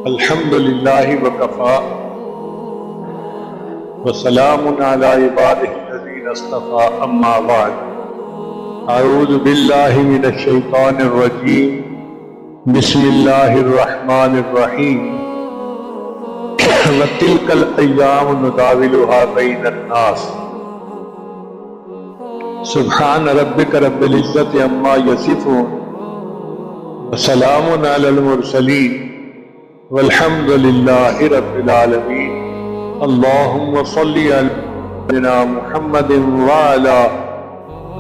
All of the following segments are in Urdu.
الحمد للہ وکفا وسلام علی عبادہ الذین اصطفى اما بعد اعوذ باللہ من الشیطان الرجیم بسم اللہ الرحمن الرحیم وتلک الایام نداولها بین الناس سبحان ربک رب العزت عما یصفون وسلام علی المرسلین والحمد للہ رب العالمین اللہم صلی علی سیدنا محمد وعلی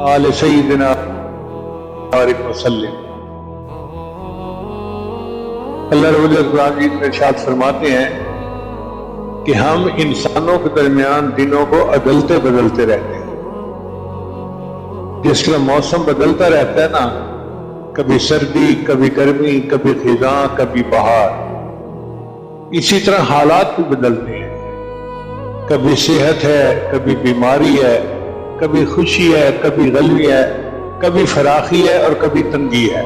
آل سیدنا بارک وسلم۔ اللہ رب العزت میں ارشاد فرماتے ہیں کہ ہم انسانوں کے درمیان دنوں کو عدلتے بدلتے رہتے ہیں۔ جس طرح موسم بدلتا رہتا ہے نا، کبھی سردی، کبھی گرمی، کبھی خزاں، کبھی بہار، اسی طرح حالات بھی بدلتے ہیں۔ کبھی صحت ہے، کبھی بیماری ہے، کبھی خوشی ہے، کبھی غلبی ہے، کبھی فراخی ہے اور کبھی تنگی ہے۔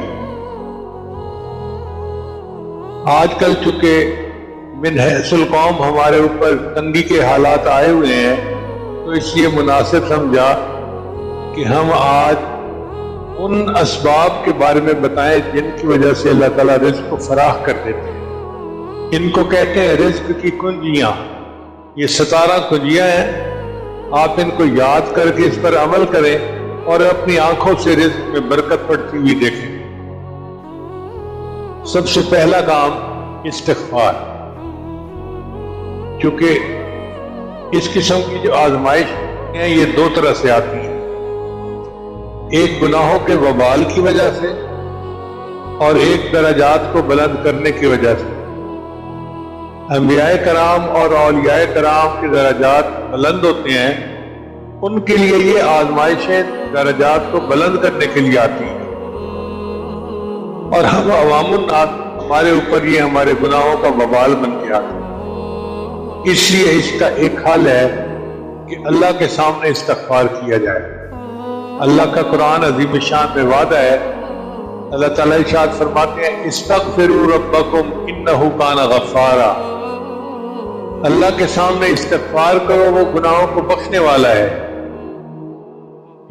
آج کل چونکہ من حیث القوم ہمارے اوپر تنگی کے حالات آئے ہوئے ہیں، تو اس لیے مناسب سمجھا کہ ہم آج ان اسباب کے بارے میں بتائیں جن کی وجہ سے اللہ تعالیٰ رزق کو فراخ کر دیتے ہیں۔ ان کو کہتے ہیں رزق کی کنجیاں۔ یہ 17 کنجیاں ہیں، آپ ان کو یاد کر کے اس پر عمل کریں اور اپنی آنکھوں سے رزق میں برکت پڑتی ہوئی دیکھیں۔ سب سے پہلا کام استغفار، کیونکہ اس قسم کی جو آزمائش ہیں یہ دو طرح سے آتی ہیں، ایک گناہوں کے وبال کی وجہ سے اور ایک درجات کو بلند کرنے کی وجہ سے۔ انبیاء کرام اور اولیاء کرام کے درجات بلند ہوتے ہیں، ان کے لیے یہ آزمائشیں درجات کو بلند کرنے کے لیے آتی ہیں، اور ہم عوام الناس ہمارے اوپر یہ ہمارے گناہوں کا وبال بن کے آتے ہیں۔ اس لیے اس کا ایک حل ہے کہ اللہ کے سامنے استغفار کیا جائے۔ اللہ کا قرآن عظیم شان میں وعدہ ہے، اللہ تعالیٰ ارشاد فرماتے ہیں استغفروا ربکم انہ کان غفارا۔ اللہ کے سامنے استغفار کرو، وہ گناہوں کو بخشنے والا ہے۔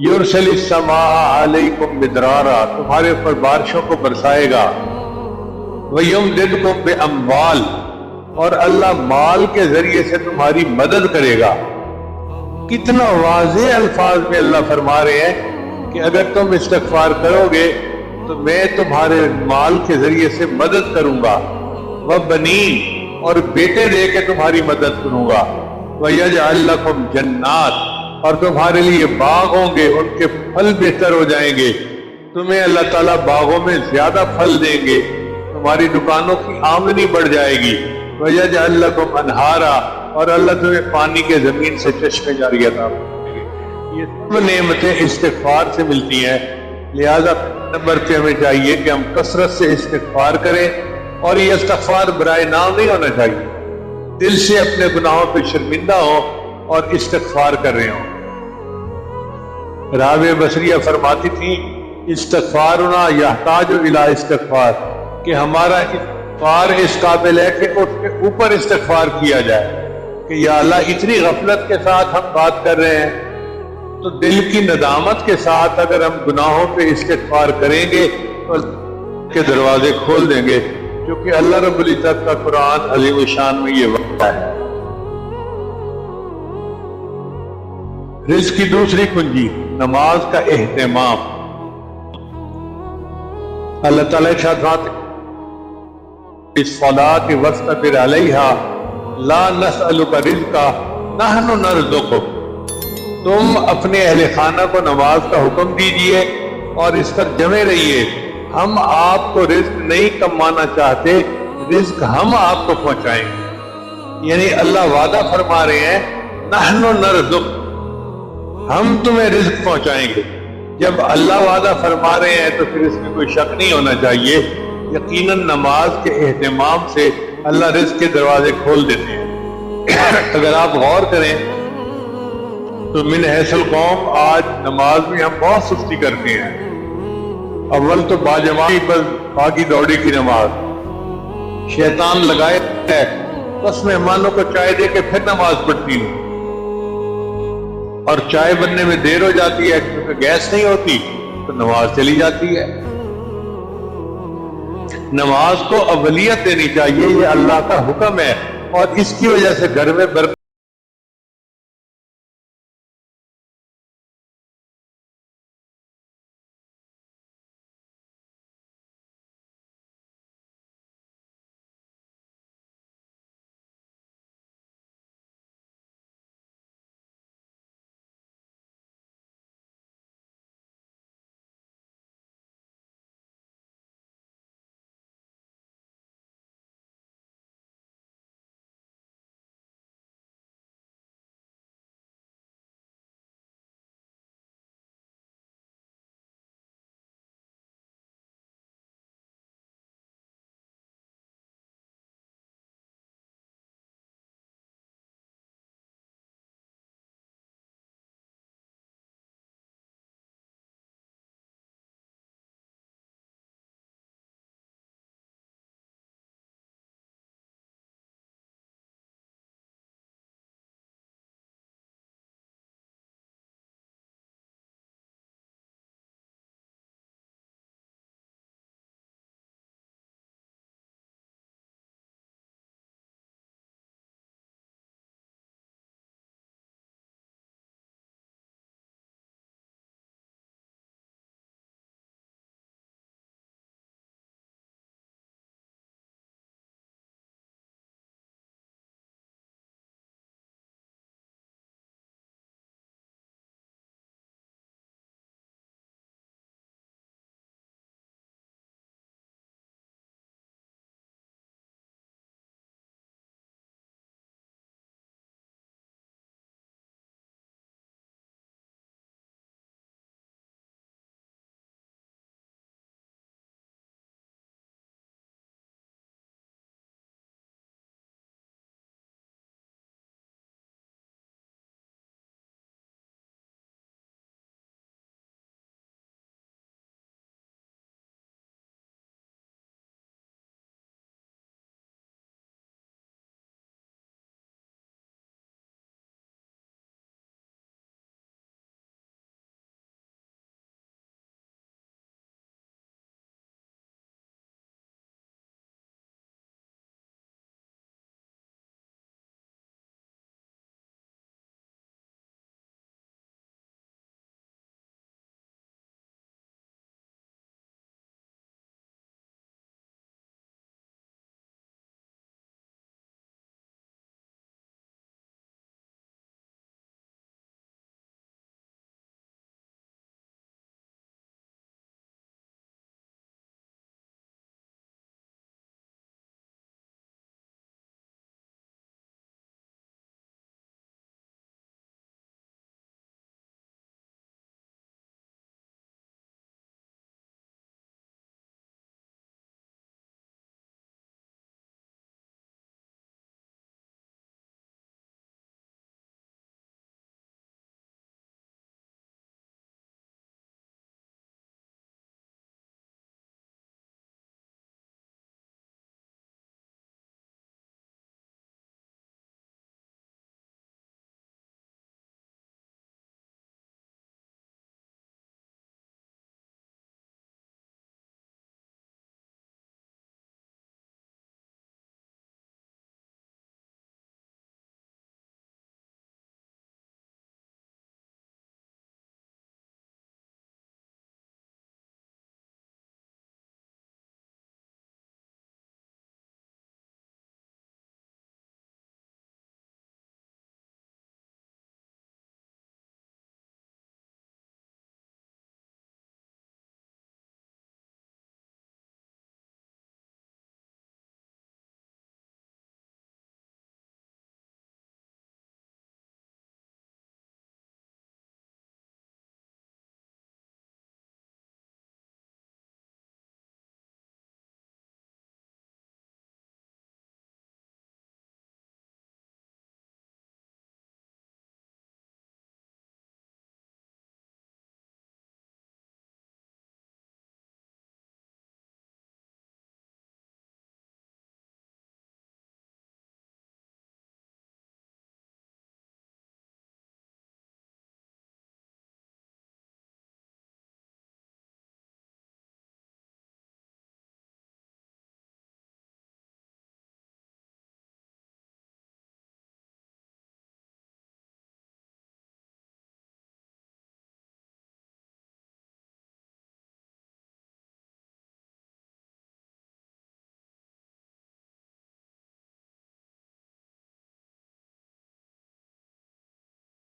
یرسل السماء علیکم مدرارا، تمہارے اوپر بارشوں کو برسائے گا۔ ویمددکم باموال، اور اللہ مال کے ذریعے سے تمہاری مدد کرے گا۔ کتنا واضح الفاظ میں اللہ فرما رہے ہیں کہ اگر تم استغفار کرو گے تو میں تمہارے مال کے ذریعے سے مدد کروں گا، وبنین، اور بیٹے دے کے تمہاری مدد کروں گا، وَيَجْعَلْ لَكُمْ جَنَّاتٍ، اور تمہارے لیے باغ ہوں گے، ان کے پھل بہتر ہو جائیں گے، تمہیں اللہ تعالیٰ باغوں میں زیادہ پھل دیں گے، تمہاری دکانوں کی آمدنی بڑھ جائے گی، وَيَجْعَلْ لَكُمْ أَنْهَارًا، اور اللہ تمہیں پانی کے زمین سے چشمے جاری عطا کریں گے۔ یہ سب نعمتیں استغفار سے ملتی ہیں، لہذا نمبر پہ ہمیں چاہیے کہ ہم کثرت سے استغفار کریں، اور یہ استغفار برائے نام نہیں ہونا چاہیے، دل سے اپنے گناہوں پہ شرمندہ ہو اور استغفار کر رہے ہوں۔ رابعہ بصریہ فرماتی تھی استغفارنا یحتاج الی استغفار، کہ ہمارا استغفار اس قابل ہے کہ اس کے اوپر استغفار کیا جائے کہ یا اللہ اتنی غفلت کے ساتھ ہم بات کر رہے ہیں، تو دل کی ندامت کے ساتھ اگر ہم گناہوں پہ استغفار کریں گے تو کے دروازے کھول دیں گے، کیونکہ اللہ رب العزت کا قرآن عظیم شان میں یہ وعدہ ہے۔ رزق کی دوسری کنجی نماز کا اہتمام۔ اللہ تعالیٰ ارشاد فرماتے ہیں الصلاۃ واصطبر علیہا لا نسألک رزقا نحن نرزقک، تم اپنے اہل خانہ کو نماز کا حکم دیجئے اور اس پر جمے رہیے، ہم آپ کو رزق نہیں کمانا چاہتے، رزق ہم آپ کو پہنچائیں گے۔ یعنی اللہ وعدہ فرما رہے ہیں نحن نرزق، ہم تمہیں رزق پہنچائیں گے۔ جب اللہ وعدہ فرما رہے ہیں تو پھر اس میں کوئی شک نہیں ہونا چاہیے، یقیناً نماز کے اہتمام سے اللہ رزق کے دروازے کھول دیتے ہیں۔ اگر آپ غور کریں تو من حیث القوم آج نماز میں ہم بہت سستی کرتے ہیں. اول تو باجماعی پر بھاگی دوڑی کی نماز، شیطان لگائے ہے بس مہمانوں کو چائے دے کے پھر نماز پڑھتی ہوں، اور چائے بننے میں دیر ہو جاتی ہے کیونکہ گیس نہیں ہوتی تو نماز چلی جاتی ہے. نماز کو اولیت دینی چاہیے، یہ اللہ کا حکم ہے، اور اس کی وجہ سے گھر میں برکت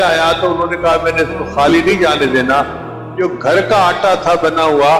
آیا تو انہوں نے کہا میں نے اس کو خالی نہیں جانے دینا، جو گھر کا آٹا تھا بنا ہوا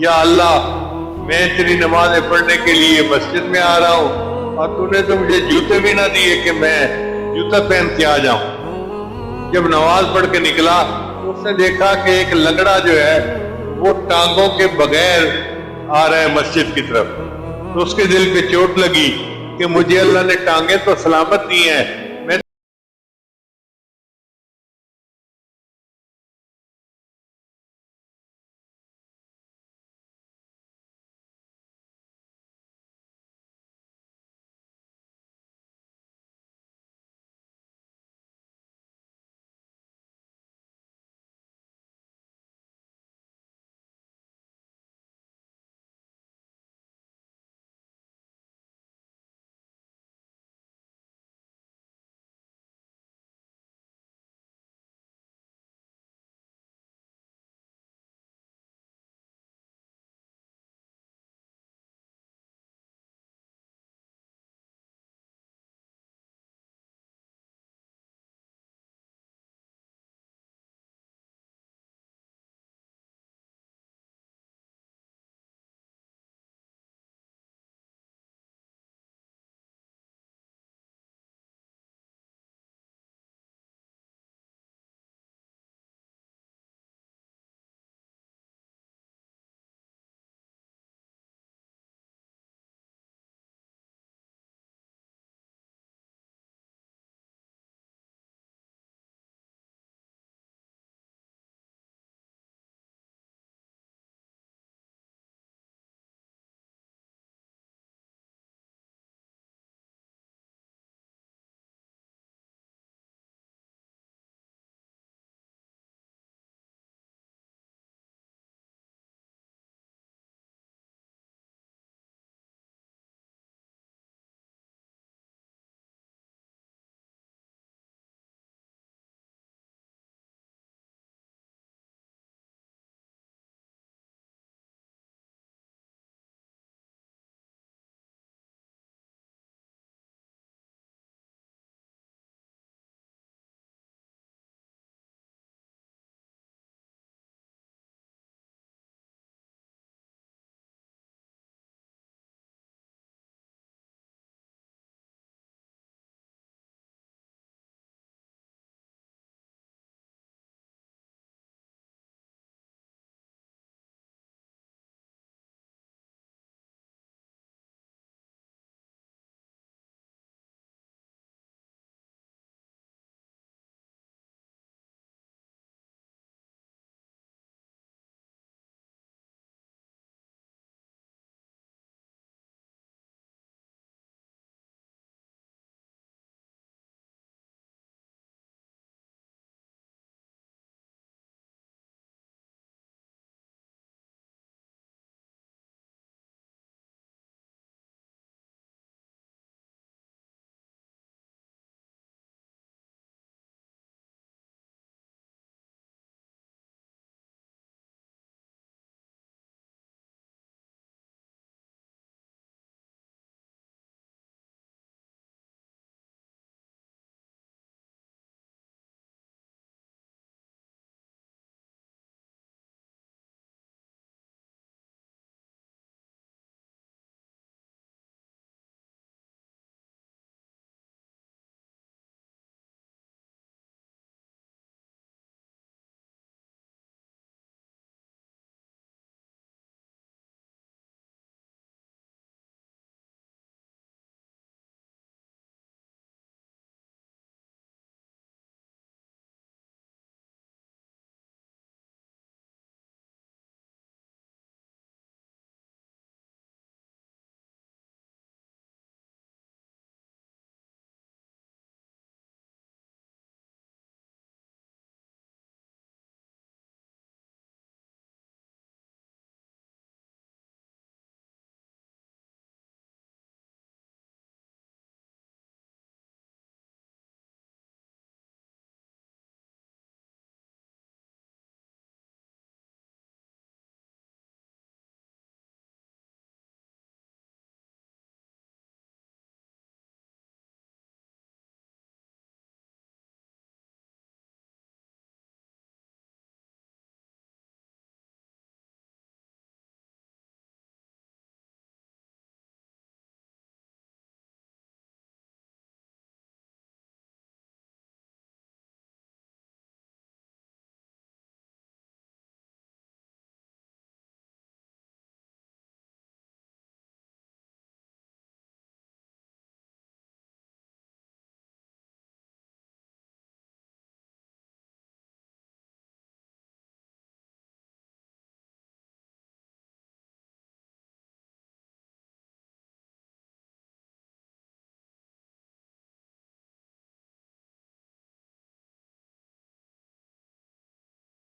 یا اللہ میں تیری نمازیں پڑھنے کے لیے مسجد میں آ رہا ہوں اور تو نے تو مجھے جوتے بھی نہ دیے کہ میں جوتا پہن کے آ جاؤں۔ جب نماز پڑھ کے نکلا تو اس نے دیکھا کہ ایک لنگڑا جو ہے وہ ٹانگوں کے بغیر آ رہا ہے مسجد کی طرف، تو اس کے دل پہ چوٹ لگی کہ مجھے اللہ نے ٹانگیں تو سلامت دی ہیں،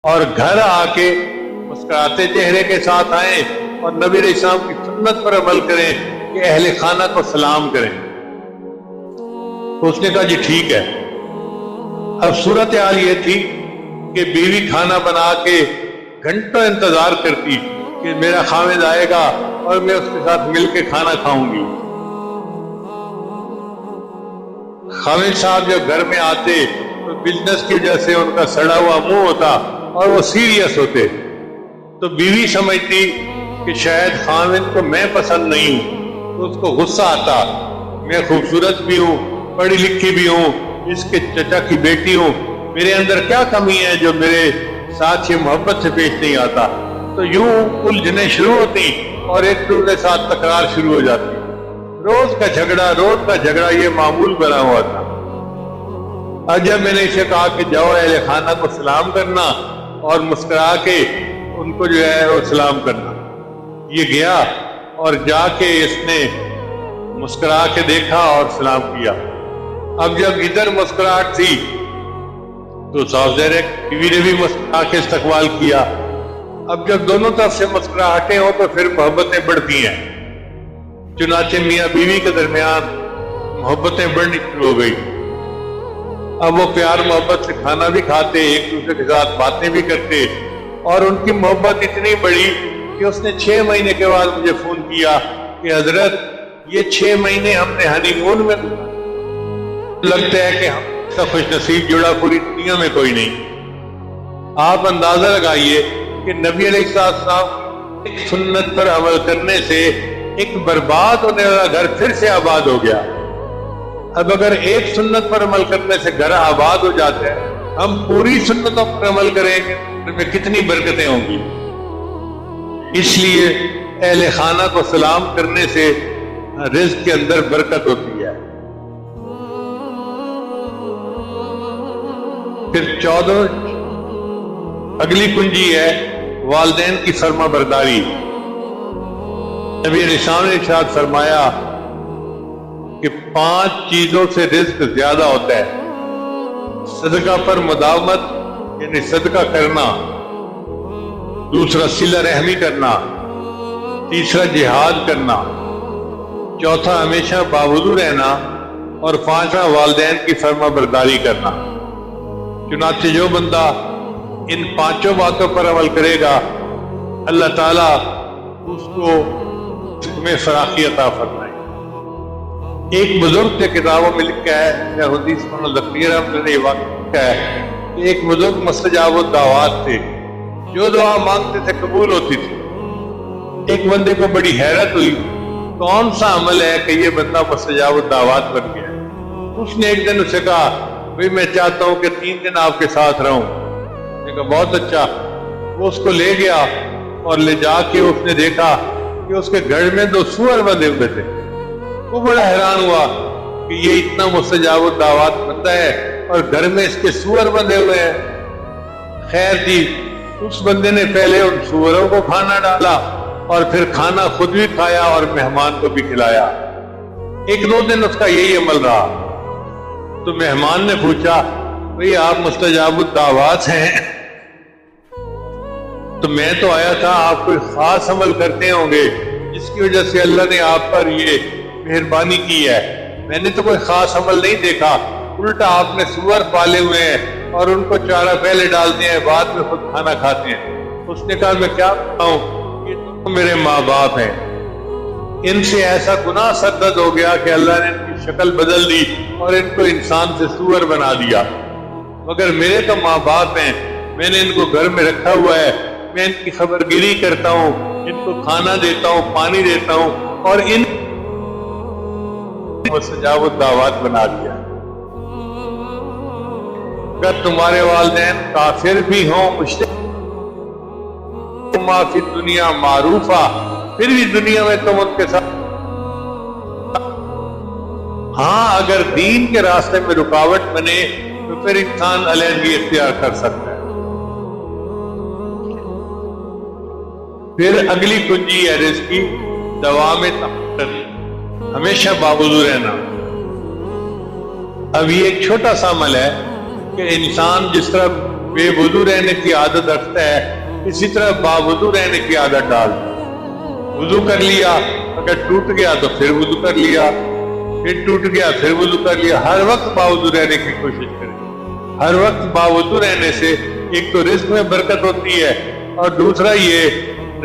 اور گھر آ کے مسکراتے چہرے کے ساتھ آئیں اور نبی علیہ السلام کی سنت پر عمل کریں کہ اہل خانہ کو سلام کریں۔ تو اس نے کہا جی ٹھیک ہے۔ اب صورتحال یہ تھی کہ بیوی کھانا بنا کے گھنٹوں انتظار کرتی کہ میرا خاوند آئے گا اور میں اس کے ساتھ مل کے کھانا کھاؤں گی۔ خاوند صاحب جب گھر میں آتے تو بزنس کی وجہ سے ان کا سڑا ہوا منہ ہوتا اور وہ سیریس ہوتے، تو بیوی سمجھتی کہ شاید خاوند کو میں پسند نہیں ہوں، تو اس کو غصہ آتا، میں خوبصورت بھی ہوں، پڑھی لکھی بھی ہوں، اس کے چچا کی بیٹی ہوں، میرے اندر کیا کمی ہے جو میرے ساتھ یہ محبت سے پیش نہیں آتا؟ تو یوں الجھنیں شروع ہوتی اور ایک دوسرے ساتھ تکرار شروع ہو جاتی۔ روز کا جھگڑا یہ معمول بنا ہوا تھا۔ اب جب میں نے اسے کہا کہ جاؤ اہل خانہ کو سلام کرنا اور مسکرا کے ان کو جو ہے وہ سلام کرنا، یہ گیا اور جا کے اس نے مسکرا کے دیکھا اور سلام کیا۔ اب جب ادھر مسکراہٹ تھی تو صاف ظاہر ہے بیوی نے بھی مسکرا کے استقبال کیا۔ اب جب دونوں طرف سے مسکراہٹیں ہوں تو پھر محبتیں بڑھتی ہیں، چنانچہ میاں بیوی کے درمیان محبتیں بڑھنی شروع ہو گئی۔ اب وہ پیار محبت سے کھانا بھی کھاتے، ایک دوسرے کے ساتھ باتیں بھی کرتے، اور ان کی محبت اتنی بڑی کہ اس نے 6 مہینے کے بعد مجھے فون کیا کہ حضرت یہ 6 مہینے ہم نے ہنی مون میں، لگتا ہے کہ ہم کا خوش نصیب جڑا پوری دنیا میں کوئی نہیں۔ آپ اندازہ لگائیے کہ نبی علیہ السلام ایک سنت پر عمل کرنے سے ایک برباد ہونے والا گھر پھر سے آباد ہو گیا۔ اب اگر ایک سنت پر عمل کرنے سے گھر آباد ہو جاتا ہے، ہم پوری سنتوں پر عمل کریں گے ان میں کتنی برکتیں ہوں گی۔ اس لیے اہل خانہ کو سلام کرنے سے رزق کے اندر برکت ہوتی ہے۔ پھر 14 اگلی کنجی ہے والدین کی فرما برداری۔ نبی علیہ السلام نے ارشاد فرمایا کہ 5 چیزوں سے رزق زیادہ ہوتا ہے۔ صدقہ پر مداومت یعنی صدقہ کرنا، دوسرا صلہ رحمی کرنا، تیسرا جہاد کرنا، چوتھا ہمیشہ باوضو رہنا، اور 5واں والدین کی فرما برداری کرنا۔ چنانچہ جو بندہ ان 5 باتوں پر عمل کرے گا اللہ تعالیٰ اس کو میں فراخی عطا فرمائے۔ ایک بزرگ کے کتابوں میں لکھا ہے، حدیث لکھنوی رحمۃ اللہ واقع ہے کہ ایک بزرگ مستجاب الدعوات تھے، جو دعا مانگتے تھے قبول ہوتی تھی۔ ایک بندے کو بڑی حیرت ہوئی کون سا عمل ہے کہ یہ بندہ مستجاب الدعوات بن گیا۔ اس نے ایک دن اسے کہا بھئی میں چاہتا ہوں کہ 3 دن آپ کے ساتھ رہوں۔ میں کہا بہت اچھا۔ وہ اس کو لے گیا اور لے جا کے اس نے دیکھا کہ اس کے گھر میں 2 سور بندے ہوئے تھے۔ وہ بڑا حیران ہوا کہ یہ اتنا مستجاب الدعوات بندہ ہے اور گھر میں اس کے سور بندے ہوئے ہیں۔ خیر جی، اس بندے نے پہلے ان سوروں کو کھانا ڈالا اور پھر کھانا خود بھی کھایا اور مہمان کو بھی کھلایا۔ 1-2 دن اس کا یہی عمل رہا۔ تو مہمان نے پوچھا بھئی آپ مستجاب الدعوات ہیں؟ تو میں تو آیا تھا آپ کوئی خاص عمل کرتے ہوں گے جس کی وجہ سے اللہ نے آپ پر یہ مہربانی کی ہے۔ میں نے تو کوئی خاص عمل نہیں دیکھا، الٹا آپ نے سور پالے ہوئے ہیں اور ان کو چارہ پہلے ڈالتے ہیں، بعد میں خود کھانا کھاتے ہیں۔ اس نے کہا میں کیا بتاؤں، یہ تو میرے ماں باپ ہیں، ان سے ایسا گناہ سرزد ہو گیا کہ اللہ نے ان کی شکل بدل دی اور ان کو انسان سے سور بنا دیا، مگر میرے تو ماں باپ ہیں، میں نے ان کو گھر میں رکھا ہوا ہے، میں ان کی خبر گیری کرتا ہوں، ان کو کھانا دیتا ہوں، پانی دیتا ہوں، اور ان مستجاب الدعوات بنا دیا۔ اگر تمہارے والدین کافر بھی ہوں، مشرک ما فی الدنیا معروفہ، پھر بھی دنیا میں تم ان کے ساتھ، ہاں اگر دین کے راستے میں رکاوٹ بنے تو پھر انسان علیحدگی اختیار کر سکتا ہے۔ پھر اگلی کنجی ہے رزق کی، دوام تحمل، ہمیشہ باوضو رہنا۔ اب یہ ایک چھوٹا سا عمل ہے کہ انسان جس طرح بے وضو رہنے کی عادت رکھتا ہے، اسی طرح باوضو رہنے کی عادت ڈال۔ وضو کر لیا، اگر ٹوٹ گیا تو پھر وضو کر لیا، پھر ٹوٹ گیا پھر وضو کر لیا، ہر وقت باوضو رہنے کی کوشش کریں۔ ہر وقت باوضو رہنے سے ایک تو رزق میں برکت ہوتی ہے، اور دوسرا یہ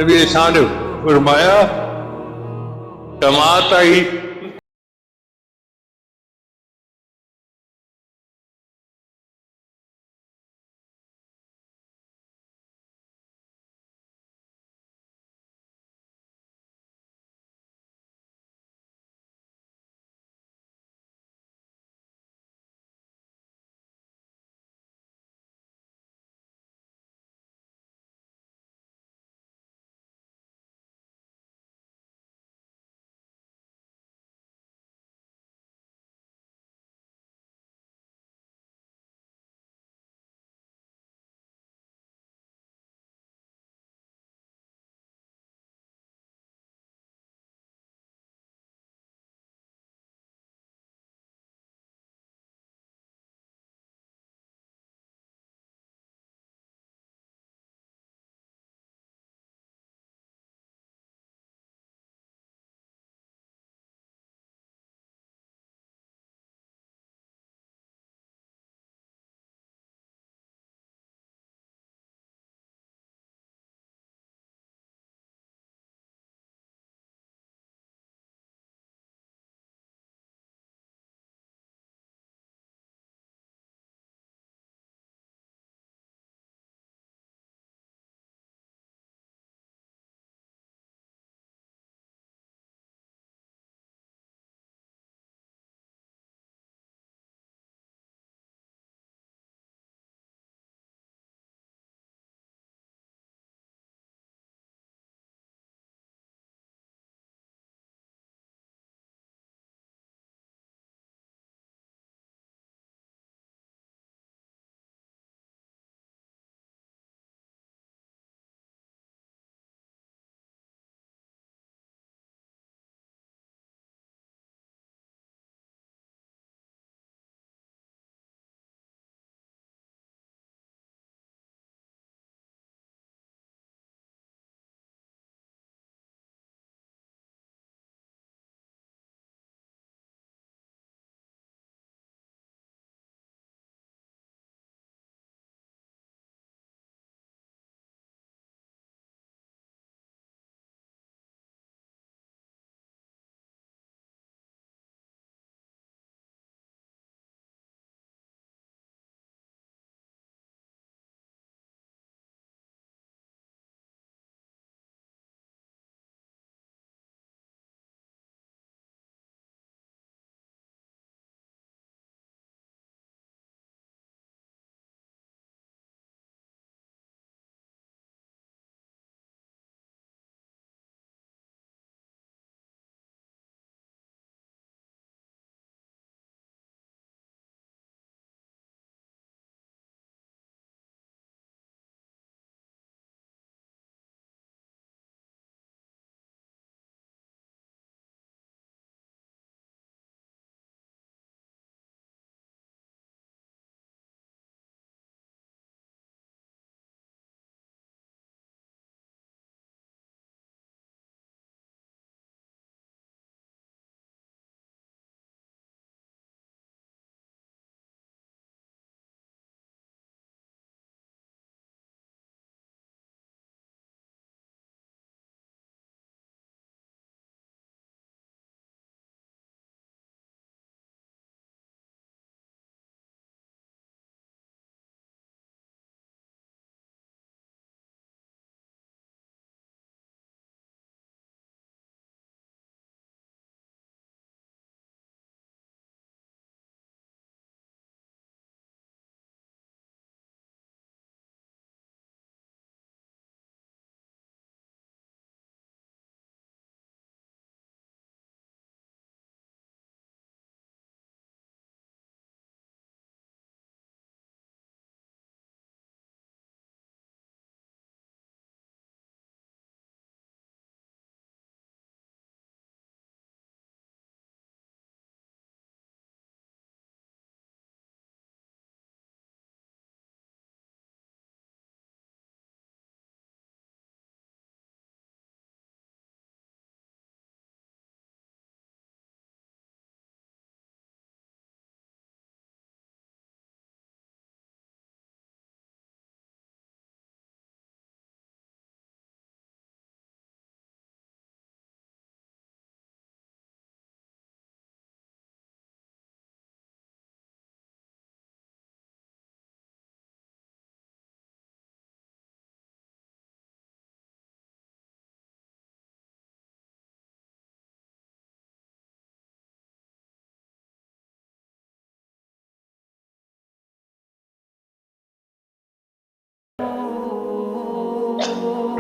نبی شان نے فرمایا کماتا ہی